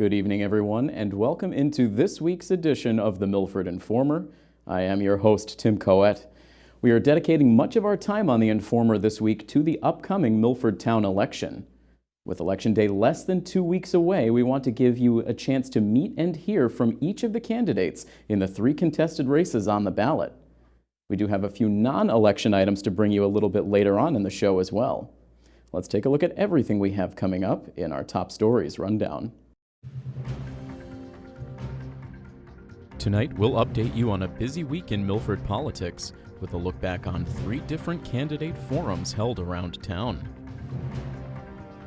Good evening, everyone, and welcome into this week's edition of the Milford Informer. I am your host, Tim Coet. We are dedicating much of our time on the Informer this week to the upcoming Milford Town election. With Election Day less than 2 weeks away, we want to give you a chance to meet and hear from each of the candidates in the 3 contested races on the ballot. We do have a few non-election items to bring you a little bit later on in the show as well. Let's take a look at everything we have coming up in our top stories rundown. Tonight, we'll update you on a busy week in Milford politics with a look back on 3 different candidate forums held around town.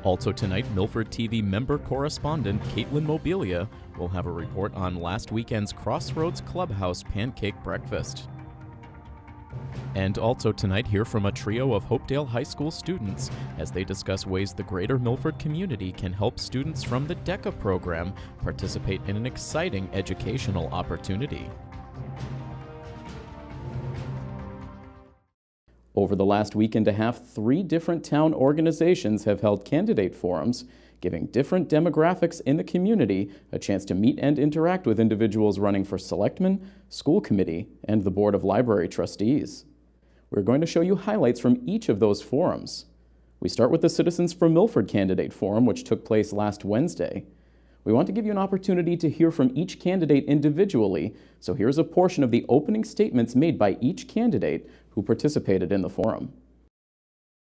Also tonight, Milford TV member correspondent Caitlin Mobilia will have a report on last weekend's Crossroads Clubhouse Pancake Breakfast. And also tonight, hear from a trio of Hopedale High School students as they discuss ways the greater Milford community can help students from the DECA program participate in an exciting educational opportunity. Over the last week and a half, 3 different town organizations have held candidate forums, giving different demographics in the community a chance to meet and interact with individuals running for selectmen, school committee, and the Board of Library Trustees. We're going to show you highlights from each of those forums. We start with the Citizens for Milford candidate forum, which took place last Wednesday. We want to give you an opportunity to hear from each candidate individually, so here's a portion of the opening statements made by each candidate who participated in the forum.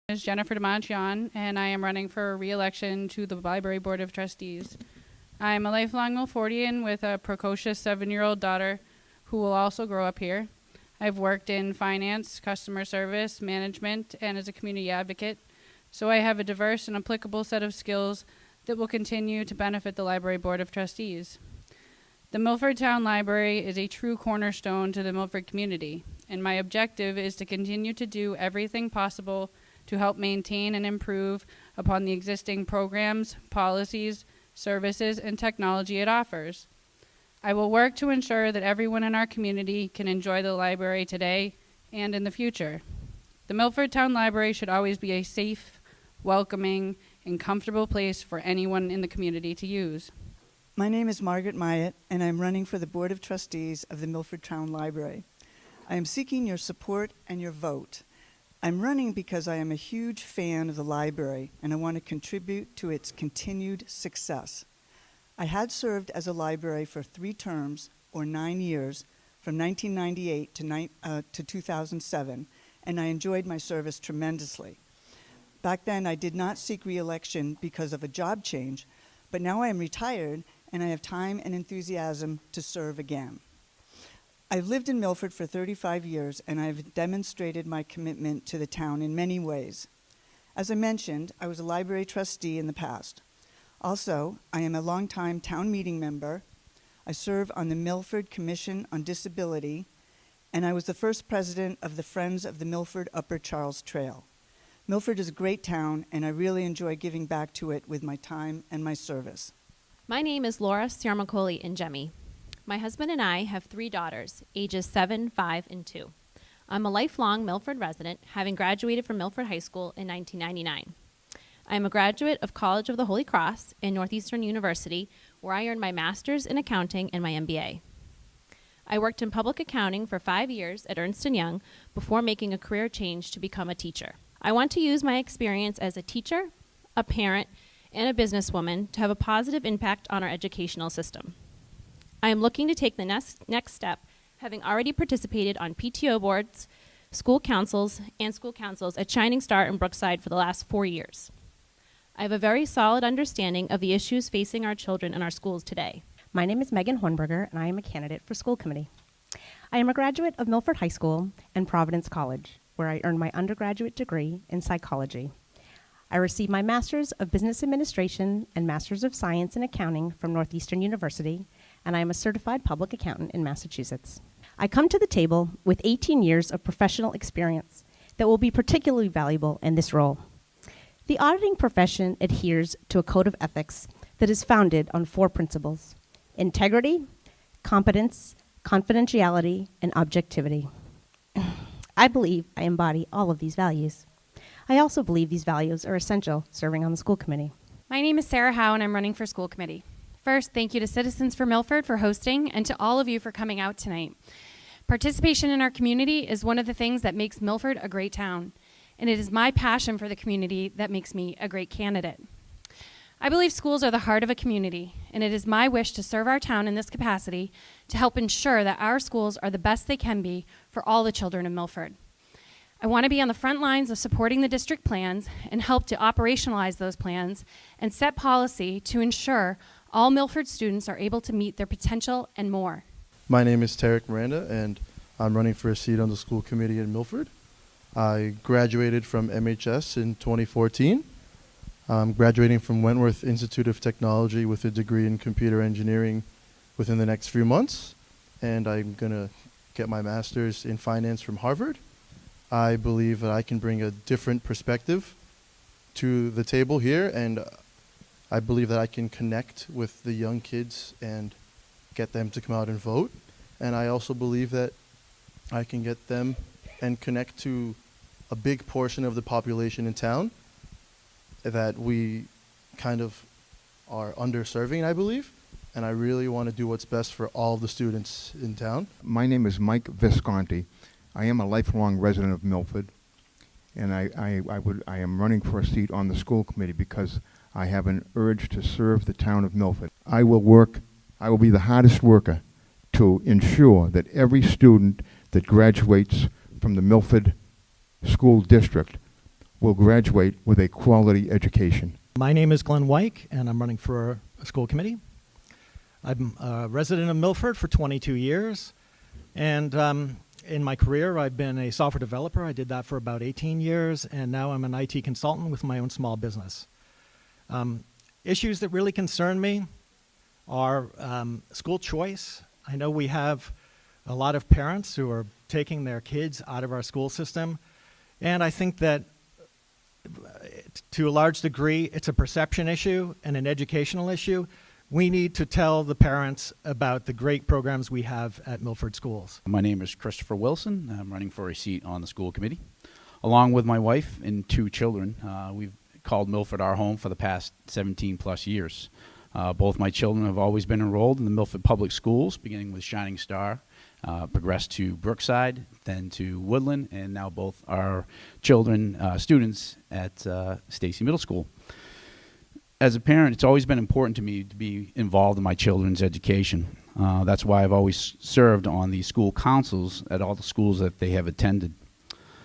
My name is Jennifer DeMontian, and I am running for re-election to the Library Board of Trustees. I'm a lifelong Milfordian with a precocious 7-year-old daughter who will also grow up here. I've worked in finance, customer service, management, and as a community advocate, so I have a diverse and applicable set of skills that will continue to benefit the Library Board of Trustees. The Milford Town Library is a true cornerstone to the Milford community, and my objective is to continue to do everything possible to help maintain and improve upon the existing programs, policies, services, and technology it offers. I will work to ensure that everyone in our community can enjoy the library today and in the future. The Milford Town Library should always be a safe, welcoming, and comfortable place for anyone in the community to use. My name is Margaret Myatt, and I'm running for the Board of Trustees of the Milford Town Library. I am seeking your support and your vote. I'm running because I am a huge fan of the library, and I want to contribute to its continued success. I had served as a library for 3 terms, or 9 years, from 1998 to 2007, and I enjoyed my service tremendously. Back then, I did not seek re-election because of a job change, but now I am retired, and I have time and enthusiasm to serve again. I've lived in Milford for 35 years, and I've demonstrated my commitment to the town in many ways. As I mentioned, I was a library trustee in the past. Also, I am a longtime town meeting member. I serve on the Milford Commission on Disability, and I was the first president of the Friends of the Milford Upper Charles Trail. Milford is a great town, and I really enjoy giving back to it with my time and my service. My name is Laura Siarmacoli in Jemmy. My husband and I have 3 daughters, ages 7, 5, and 2. I'm a lifelong Milford resident, having graduated from Milford High School in 1999. I am a graduate of College of the Holy Cross and Northeastern University, where I earned my master's in accounting and my MBA. I worked in public accounting for 5 years at Ernst & Young before making a career change to become a teacher. I want to use my experience as a teacher, a parent, and a businesswoman to have a positive impact on our educational system. I am looking to take the next step, having already participated on PTO boards, school councils at Shining Star and Brookside for the last 4 years. I have a very solid understanding of the issues facing our children in our schools today. My name is Megan Hornberger, and I am a candidate for school committee. I am a graduate of Milford High School and Providence College, where I earned my undergraduate degree in psychology. I received my Master's of Business Administration and Master's of Science in Accounting from Northeastern University, and I am a certified public accountant in Massachusetts. I come to the table with 18 years of professional experience that will be particularly valuable in this role. The auditing profession adheres to a code of ethics that is founded on 4 principles: integrity, competence, confidentiality, and objectivity. I believe I embody all of these values. I also believe these values are essential serving on the school committee. My name is Sarah Howe, and I'm running for school committee. First, thank you to Citizens for Milford for hosting and to all of you for coming out tonight. Participation in our community is one of the things that makes Milford a great town, and it is my passion for the community that makes me a great candidate. I believe schools are the heart of a community, and it is my wish to serve our town in this capacity to help ensure that our schools are the best they can be for all the children of Milford. I want to be on the front lines of supporting the district plans and help to operationalize those plans and set policy to ensure all Milford students are able to meet their potential and more. My name is Tarek Miranda, and I'm running for a seat on the school committee in Milford. I graduated from MHS in 2014. I'm graduating from Wentworth Institute of Technology with a degree in computer engineering within the next few months, and I'm going to get my master's in finance from Harvard. I believe that I can bring a different perspective to the table here, and I believe that I can connect with the young kids and get them to come out and vote. And I also believe that I can get them and connect to a big portion of the population in town that we kind of are underserving, I believe. And I really want to do what's best for all of the students in town. My name is Mike Visconti. I am a lifelong resident of Milford, and I am running for a seat on the school committee because I have an urge to serve the town of Milford. I will be the hardest worker to ensure that every student that graduates from the Milford School District will graduate with a quality education. My name is Glenn Wyke, and I'm running for a school committee. I'm a resident of Milford for 22 years, and in my career I've been a software developer. I did that for about 18 years, and now I'm an IT consultant with my own small business. Issues that really concern me are school choice. I know we have a lot of parents who are taking their kids out of our school system, and I think that to a large degree it's a perception issue and an educational issue. We need to tell the parents about the great programs we have at Milford schools. My name is Christopher Wilson. I'm running for a seat on the school committee. Along with my wife and 2 children, we've called Milford our home for the past 17 plus years. Both my children have always been enrolled in the Milford Public Schools, beginning with Shining Star, progressed to Brookside, then to Woodland, and now both our children, students at Stacy Middle School. As a parent, it's always been important to me to be involved in my children's education. That's why I've always served on the school councils at all the schools that they have attended.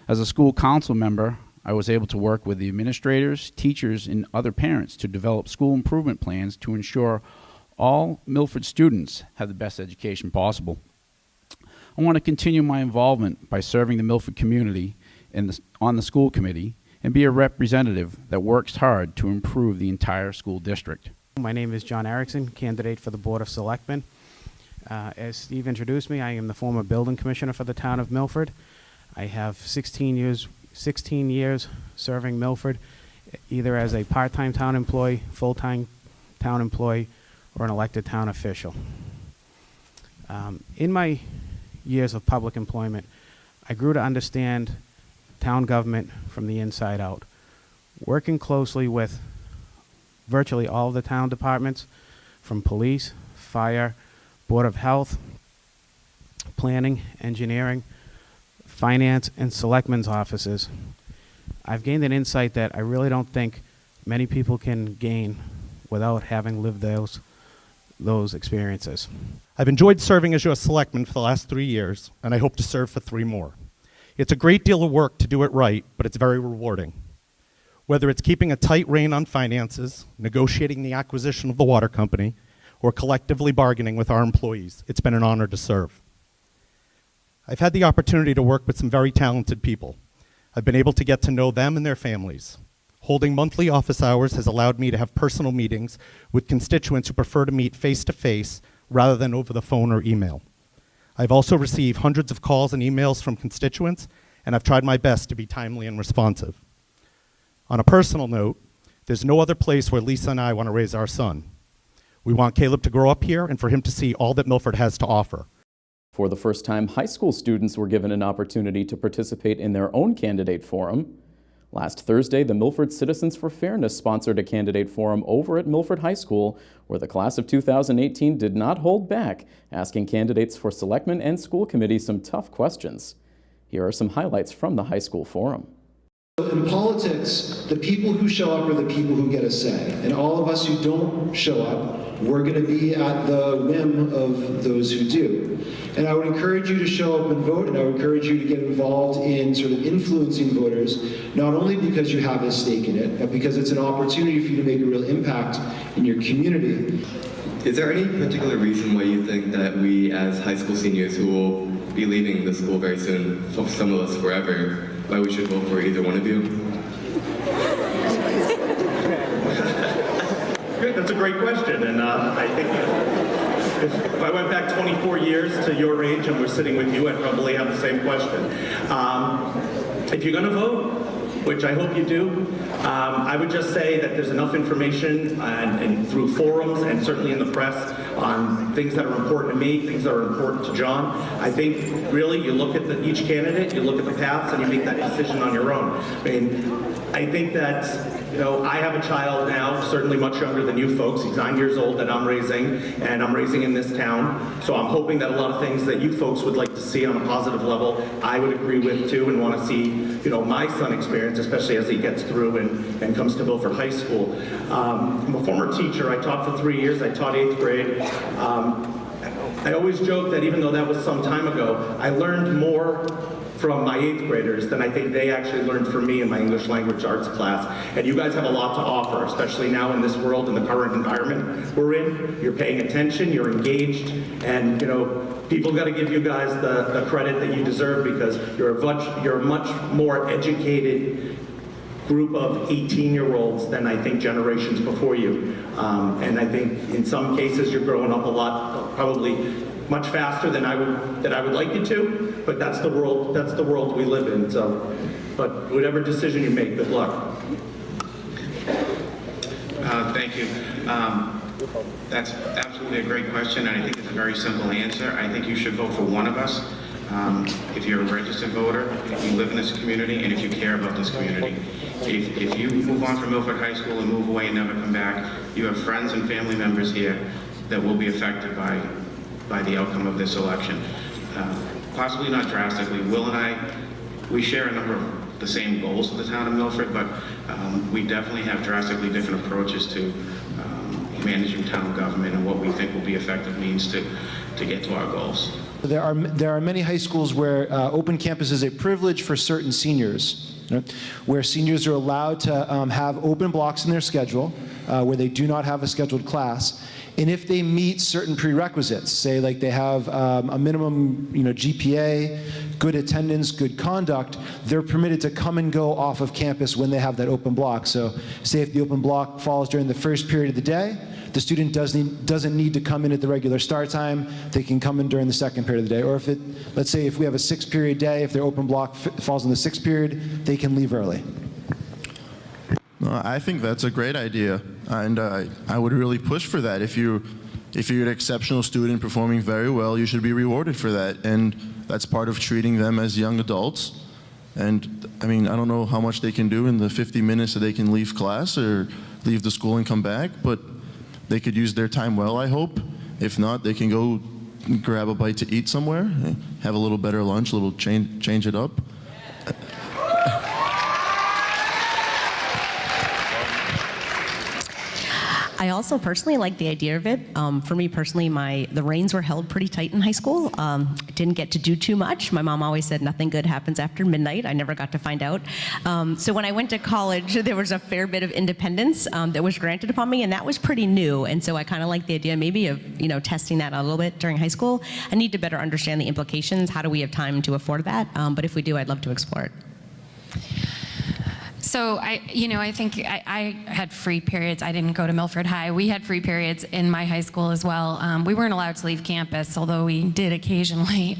As a school council member, I was able to work with the administrators, teachers, and other parents to develop school improvement plans to ensure all Milford students have the best education possible. I want to continue my involvement by serving the Milford community on the school committee and be a representative that works hard to improve the entire school district. My name is John Erickson, candidate for the Board of Selectmen. As Steve introduced me, I am the former building commissioner for the town of Milford. I have 16 years serving Milford, either as a part-time town employee, full-time town employee, or an elected town official. In my years of public employment, I grew to understand town government from the inside out, working closely with virtually all of the town departments, from police, fire, Board of Health, planning, engineering, finance, and selectmen's offices. I've gained an insight that I really don't think many people can gain without having lived those experiences. I've enjoyed serving as your selectman for the last 3 years, and I hope to serve for 3 more. It's a great deal of work to do it right, but it's very rewarding. Whether it's keeping a tight rein on finances, negotiating the acquisition of the water company, or collectively bargaining with our employees, it's been an honor to serve. I've had the opportunity to work with some very talented people. I've been able to get to know them and their families. Holding monthly office hours has allowed me to have personal meetings with constituents who prefer to meet face-to-face rather than over the phone or email. I've also received hundreds of calls and emails from constituents, and I've tried my best to be timely and responsive. On a personal note, there's no other place where Lisa and I want to raise our son. We want Caleb to grow up here and for him to see all that Milford has to offer. For the first time, high school students were given an opportunity to participate in their own candidate forum. Last Thursday, the Milford Citizens for Fairness sponsored a candidate forum over at Milford High School, where the class of 2018 did not hold back, asking candidates for selectmen and school committee some tough questions. Here are some highlights from the high school forum. In politics, the people who show up are the people who get a say. And all of us who don't show up, we're going to be at the whim of those who do. And I would encourage you to show up and vote, and I would encourage you to get involved in sort of influencing voters, not only because you have a stake in it, but because it's an opportunity for you to make a real impact in your community. Is there any particular reason why you think that we as high school seniors who will be leaving the school very soon, for some of us forever, why we should vote for either one of you? That's a great question, and I think if I went back 24 years to your age and we're sitting with you, I'd probably have the same question. If you're going to vote, which I hope you do, I would just say that there's enough information and through forums and certainly in the press on things that are important to me, things that are important to John. I think really you look at each candidate, you look at the paths, and you make that decision on your own. I mean, I think that, you know, I have a child now, certainly much younger than you folks. He's 9 years old that I'm raising, and I'm raising in this town. So I'm hoping that a lot of things that you folks would like to see on a positive level, I would agree with too, and want to see, you know, my son experience, especially as he gets through and comes to Milford High School. I'm a former teacher. I taught for 3 years. I taught 8th grade. I always joke that even though that was some time ago, I learned more from my 8th graders than I think they actually learned from me in my English language arts class. And you guys have a lot to offer, especially now in this world, in the current environment we're in. You're paying attention, you're engaged, and you know, people got to give you guys the credit that you deserve, because you're a much more educated group of 18-year-olds than I think generations before you. And I think in some cases you're growing up a lot, probably much faster than I would like you to, but that's the world we live in. So, but whatever decision you make, good luck. Thank you. That's absolutely a great question, and I think it's a very simple answer. I think you should vote for one of us. If you're a registered voter, if you live in this community, and if you care about this community. If you move on from Milford High School and move away and never come back, you have friends and family members here that will be affected by the outcome of this election. Possibly not drastically. Will and I, we share a number of the same goals for the town of Milford, but we definitely have drastically different approaches to managing town government and what we think will be effective means to get to our goals. There are many high schools where open campus is a privilege for certain seniors, where seniors are allowed to have open blocks in their schedule, where they do not have a scheduled class. And if they meet certain prerequisites, say like they have a minimum GPA, good attendance, good conduct, they're permitted to come and go off of campus when they have that open block. So say if the open block falls during the first period of the day, the student doesn't need to come in at the regular start time, they can come in during the second period of the day. Or let's say if we have a 6-period day, if their open block falls in the 6th period, they can leave early. I think that's a great idea, and I would really push for that. If you're an exceptional student performing very well, you should be rewarded for that, and that's part of treating them as young adults. And I mean, I don't know how much they can do in the 50 minutes that they can leave class or leave the school and come back, but they could use their time well, I hope. If not, they can go grab a bite to eat somewhere, have a little better lunch, a little change it up. I also personally like the idea of it. For me personally, the reins were held pretty tight in high school. Didn't get to do too much. My mom always said nothing good happens after midnight. I never got to find out. So when I went to college, there was a fair bit of independence that was granted upon me, and that was pretty new. And so I kind of like the idea maybe of testing that a little bit during high school. I need to better understand the implications. How do we have time to afford that? But if we do, I'd love to explore it. So I think I had free periods. I didn't go to Milford High. We had free periods in my high school as well. We weren't allowed to leave campus, although we did occasionally.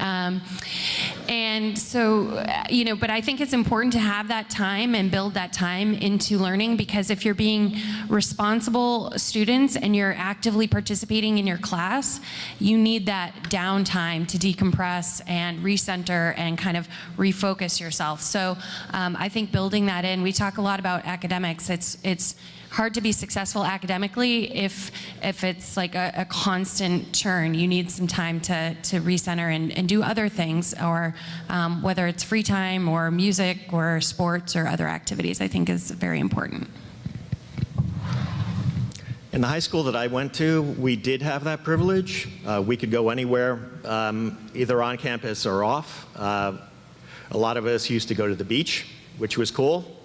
And so, you know, but I think it's important to have that time and build that time into learning, because if you're being responsible students and you're actively participating in your class, you need that downtime to decompress and recenter and kind of refocus yourself. So I think building that in, we talk a lot about academics. It's hard to be successful academically if it's like a constant churn. You need some time to recenter and do other things, or whether it's free time or music or sports or other activities, I think is very important. In the high school that I went to, we did have that privilege. We could go anywhere, either on campus or off. A lot of us used to go to the beach, which was cool.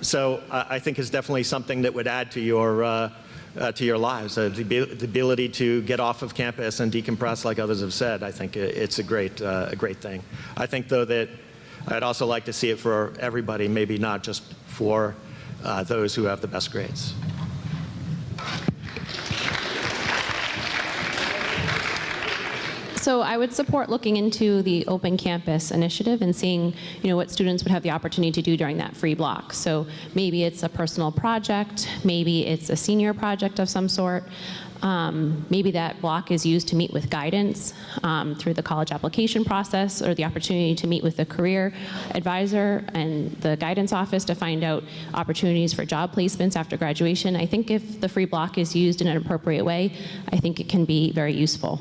So I think it's definitely something that would add to your lives. The ability to get off of campus and decompress, like others have said, I think it's a great thing. I think, though, that I'd also like to see it for everybody, maybe not just for those who have the best grades. So I would support looking into the open campus initiative and seeing, you know, what students would have the opportunity to do during that free block. So maybe it's a personal project, maybe it's a senior project of some sort. Maybe that block is used to meet with guidance through the college application process, or the opportunity to meet with the career advisor and the guidance office to find out opportunities for job placements after graduation. I think if the free block is used in an appropriate way, I think it can be very useful.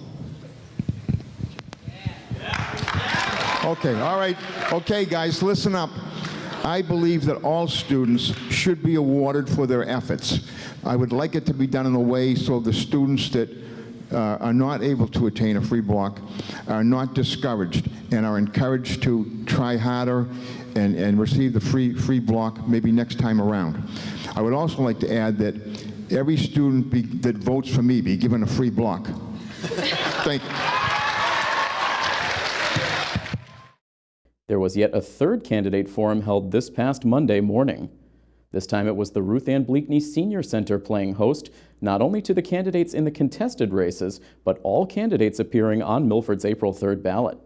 Okay, all right. Okay, guys, listen up. I believe that all students should be awarded for their efforts. I would like it to be done in a way so the students that are not able to attain a free block are not discouraged and are encouraged to try harder and receive the free block maybe next time around. I would also like to add that every student that votes for me be given a free block. Thank you. There was yet a third candidate forum held this past Monday morning. This time it was the Ruth Ann Bleakney Senior Center playing host, not only to the candidates in the contested races, but all candidates appearing on Milford's April 3rd ballot.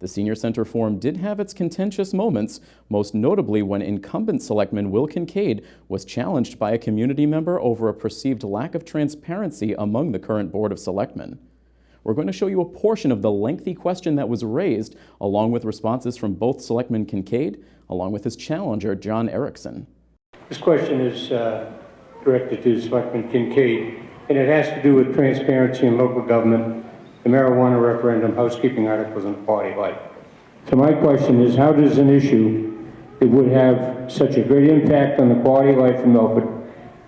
The Senior Center Forum did have its contentious moments, most notably when incumbent selectman Will Kincaid was challenged by a community member over a perceived lack of transparency among the current Board of Selectmen. We're going to show you a portion of the lengthy question that was raised, along with responses from both Selectman Kincaid, along with his challenger, John Erickson. This question is directed to Selectman Kincaid, and it has to do with transparency in local government, the marijuana referendum, housekeeping articles, and quality of life. So my question is, how does an issue that would have such a great impact on the quality of life in Milford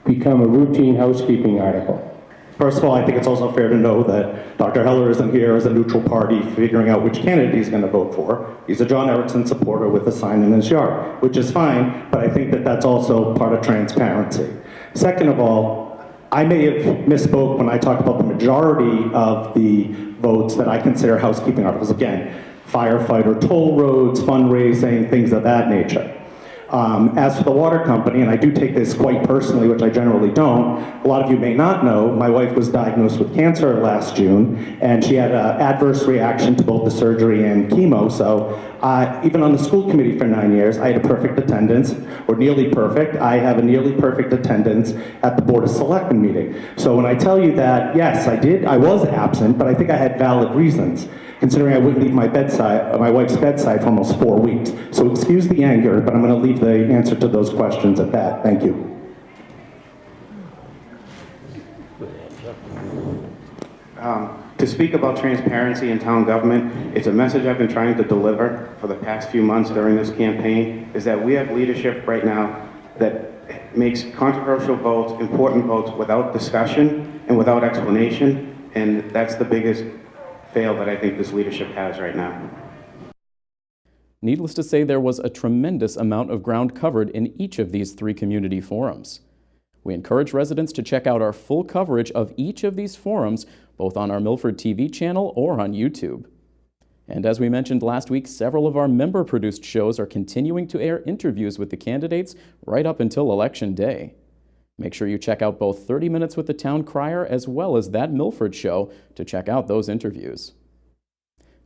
become a routine housekeeping article? First of all, I think it's also fair to know that Dr. Heller isn't here as a neutral party figuring out which candidate he's going to vote for. He's a John Erickson supporter with a sign in his yard, which is fine, but I think that that's also part of transparency. Second of all, I may have misspoke when I talked about the majority of the votes that I consider housekeeping articles. Again, firefighter toll roads, fundraising, things of that nature. As for the water company, and I do take this quite personally, which I generally don't, a lot of you may not know, my wife was diagnosed with cancer last June, and she had an adverse reaction to both the surgery and chemo, so even on the school committee for 9 years, I had a perfect attendance, or nearly perfect. I have a nearly perfect attendance at the Board of Selectmen meeting. So when I tell you that, yes, I was absent, but I think I had valid reasons, considering I wouldn't leave my wife's bedside for almost 4 weeks. So excuse the anger, but I'm going to leave the answer to those questions at that. Thank you. To speak about transparency in town government, it's a message I've been trying to deliver for the past few months during this campaign, is that we have leadership right now that makes controversial votes, important votes, without discussion and without explanation, and that's the biggest fail that I think this leadership has right now. Needless to say, there was a tremendous amount of ground covered in each of these 3 community forums. We encourage residents to check out our full coverage of each of these forums, both on our Milford TV channel or on YouTube. And as we mentioned last week, several of our member-produced shows are continuing to air interviews with the candidates right up until Election Day. Make sure you check out both 30 Minutes with the Town Crier as well as That Milford Show to check out those interviews.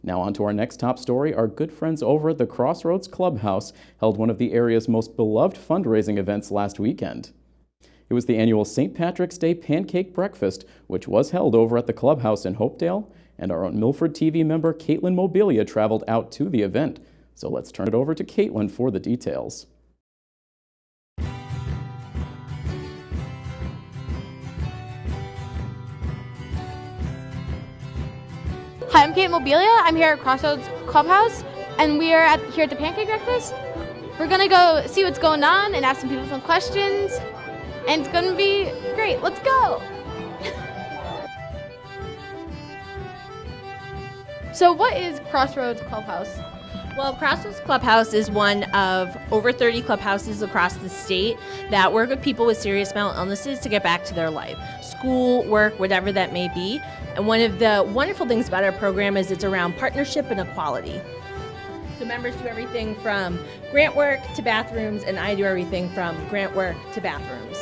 Now on to our next top story. Our good friends over at the Crossroads Clubhouse held one of the area's most beloved fundraising events last weekend. It was the annual St. Patrick's Day Pancake Breakfast, which was held over at the Clubhouse in Hopedale, and our own Milford TV member Caitlin Mobilia traveled out to the event. So let's turn it over to Caitlin for the details. Hi, I'm Kate Mobilia. I'm here at Crossroads Clubhouse, and we are here at the Pancake Breakfast. We're gonna go see what's going on and ask some people some questions, and it's gonna be great. Let's go! So what is Crossroads Clubhouse? Well, Crossroads Clubhouse is one of over 30 clubhouses across the state that work with people with serious mental illnesses to get back to their life. School, work, whatever that may be. And one of the wonderful things about our program is it's around partnership and equality. So members do everything from grant work to bathrooms, and I do everything from grant work to bathrooms.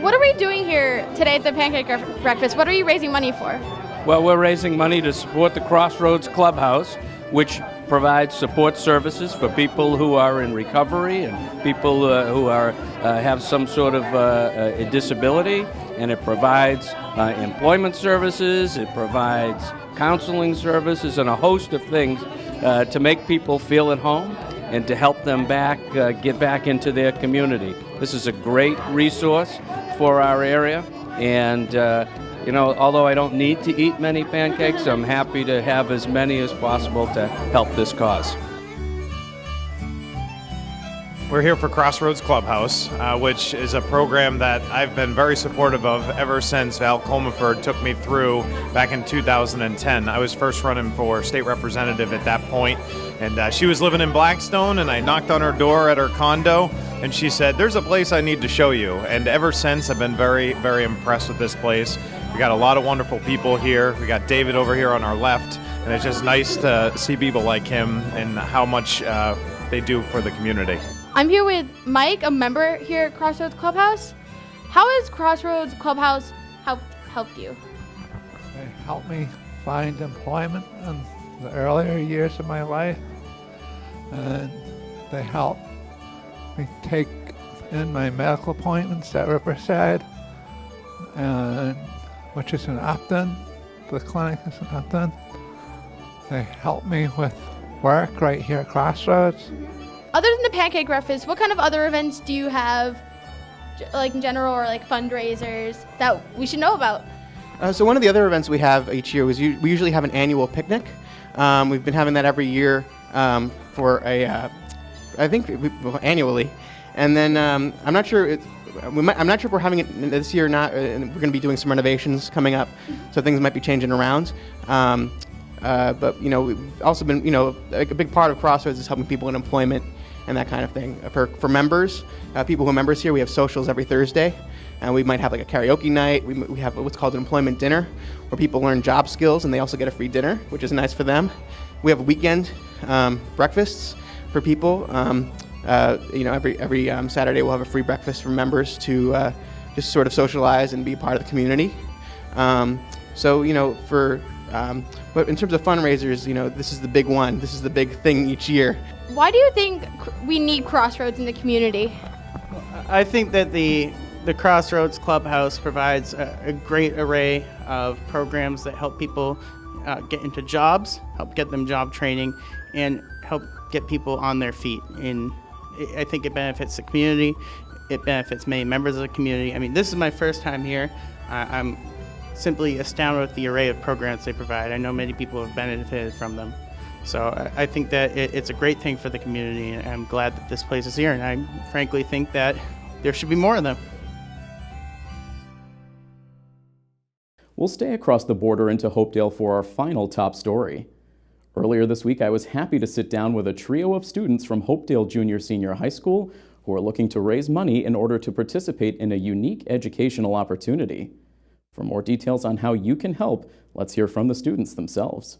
What are we doing here today at the Pancake Breakfast? What are you raising money for? Well, we're raising money to support the Crossroads Clubhouse, which provides support services for people who are in recovery and people who have some sort of a disability, and it provides employment services, it provides counseling services, and a host of things to make people feel at home and to help them get back into their community. This is a great resource for our area, and you know, although I don't need to eat many pancakes, I'm happy to have as many as possible to help this cause. We're here for Crossroads Clubhouse, which is a program that I've been very supportive of ever since Val Colmaford took me through back in 2010. I was first running for state representative at that point, and she was living in Blackstone, and I knocked on her door at her condo, and she said, "There's a place I need to show you." And ever since, I've been very, very impressed with this place. We got a lot of wonderful people here. We got David over here on our left, and it's just nice to see people like him and how much they do for the community. I'm here with Mike, a member here at Crossroads Clubhouse. How has Crossroads Clubhouse helped you? They helped me find employment in the earlier years of my life, and they helped me take in my medical appointments at Riverside, and which is in Upton. The clinic is in Upton. They helped me with work right here at Crossroads. Other than the Pancake Breakfast, what kind of other events do you have, like in general, or like fundraisers that we should know about? So one of the other events we have each year is we usually have an annual picnic. We've been having that every year for annually. And then I'm not sure I'm not sure if we're having it this year or not. We're going to be doing some renovations coming up, so things might be changing around. But you know, we've also been, you know, a big part of Crossroads is helping people in employment and that kind of thing. For members, people who are members here, we have socials every Thursday, and we might have like a karaoke night. We have what's called an employment dinner, where people learn job skills and they also get a free dinner, which is nice for them. We have weekend breakfasts for people. You know, every Saturday we'll have a free breakfast for members to just sort of socialize and be part of the community. So you know, but in terms of fundraisers, you know, this is the big one. This is the big thing each year. Why do you think we need Crossroads in the community? I think that the Crossroads Clubhouse provides a great array of programs that help people get into jobs, help get them job training, and help get people on their feet. And I think it benefits the community. It benefits many members of the community. I mean, this is my first time here. I'm simply astounded with the array of programs they provide. I know many people have benefited from them. So I think that it's a great thing for the community, and I'm glad that this place is here, and I frankly think that there should be more of them. We'll stay across the border into Hopedale for our final top story. Earlier this week, I was happy to sit down with a trio of students from Hopedale Junior Senior High School who are looking to raise money in order to participate in a unique educational opportunity. For more details on how you can help, let's hear from the students themselves.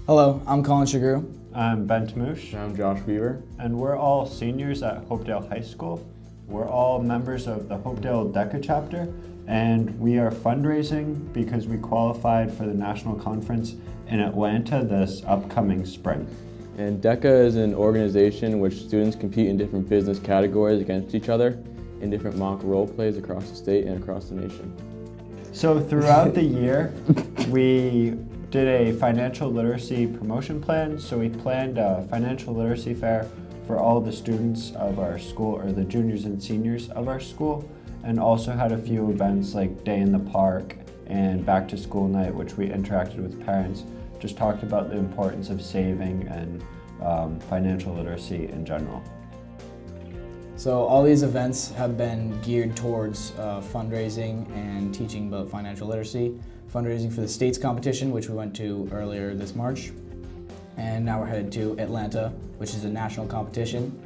Hello, I'm Colin Shagru. I'm Ben Tamouche. I'm Josh Weaver. And we're all seniors at Hopedale High School. We're all members of the Hopedale DECA chapter, And we are fundraising because we qualified for the national conference in Atlanta this upcoming spring. And DECA is an organization in which students compete in different business categories against each other in different mock role plays across the state and across the nation. So throughout the year, we did a financial literacy promotion plan. So we planned a financial literacy fair for all the students of our school, or the juniors and seniors of our school, and also had a few events like Day in the Park and Back to School Night, which we interacted with parents, just talked about the importance of saving and financial literacy in general. So all these events have been geared towards fundraising and teaching about financial literacy. Fundraising for the state's competition, which we went to earlier this March. And now we're headed to Atlanta, which is a national competition.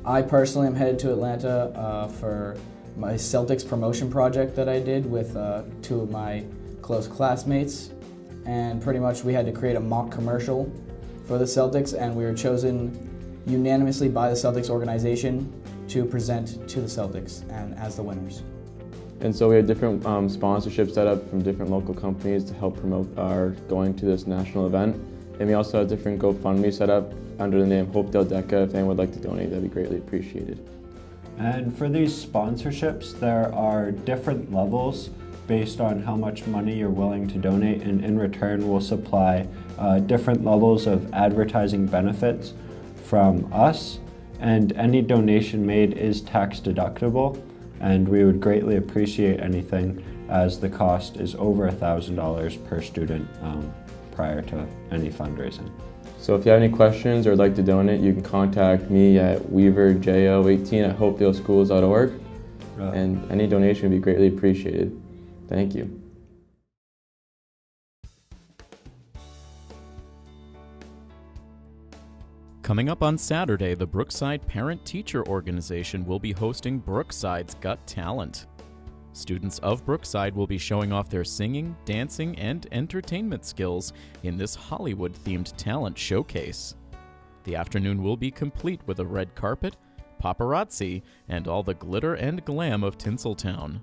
I personally am headed to Atlanta for my Celtics promotion project that I did with two of my close classmates. And pretty much we had to create a mock commercial for the Celtics, and we were chosen unanimously by the Celtics organization to present to the Celtics and as the winners. And so we had different sponsorships set up from different local companies to help promote our going to this national event. And we also had different GoFundMe set up under the name Hopedale DECA. If anyone would like to donate, that'd be greatly appreciated. And for these sponsorships, there are different levels based on how much money you're willing to donate, and in return we'll supply different levels of advertising benefits from us, and any donation made is tax deductible, and we would greatly appreciate anything as the cost is over $1,000 per student prior to any fundraising. So if you have any questions or would like to donate, you can contact me at weaverjo18@hopedaleschools.org, and any donation would be greatly appreciated. Thank you. Coming up on Saturday, the Brookside Parent-Teacher Organization will be hosting Brookside's Got Talent. Students of Brookside will be showing off their singing, dancing, and entertainment skills in this Hollywood-themed talent showcase. The afternoon will be complete with a red carpet, paparazzi, and all the glitter and glam of Tinseltown.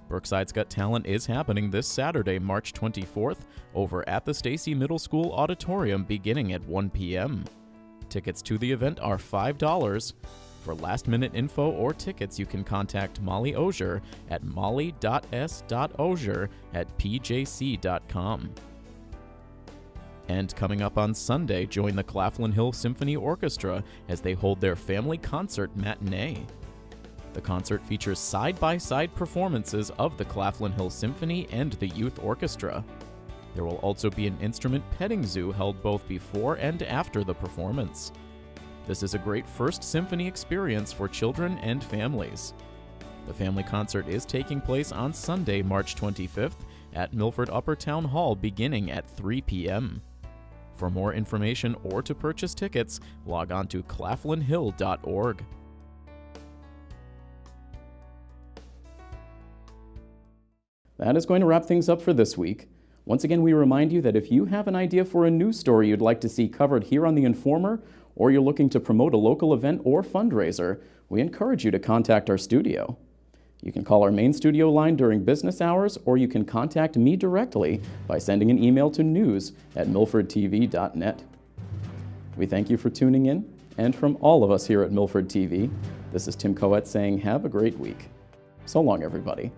Brookside's Got Talent is happening this Saturday, March 24th, over at the Stacy Middle School Auditorium beginning at 1 p.m. Tickets to the event are $5. For last-minute info or tickets, you can contact Molly Ozier at molly.s.ozier@pjc.com. And coming up on Sunday, join the Claflin Hill Symphony Orchestra as they hold their family concert matinee. The concert features side-by-side performances of the Claflin Hill Symphony and the Youth Orchestra. There will also be an instrument petting zoo held both before and after the performance. This is a great first symphony experience for children and families. The family concert is taking place on Sunday, March 25th at Milford Upper Town Hall beginning at 3 p.m. For more information or to purchase tickets, log on to claflinhill.org. That is going to wrap things up for this week. Once again, we remind you that if you have an idea for a news story you'd like to see covered here on The Informer, or you're looking to promote a local event or fundraiser, we encourage you to contact our studio. You can call our main studio line during business hours, or you can contact me directly by sending an email to news@milfordtv.net. We thank you for tuning in, and from all of us here at Milford TV, this is Tim Coet saying have a great week. So long, everybody.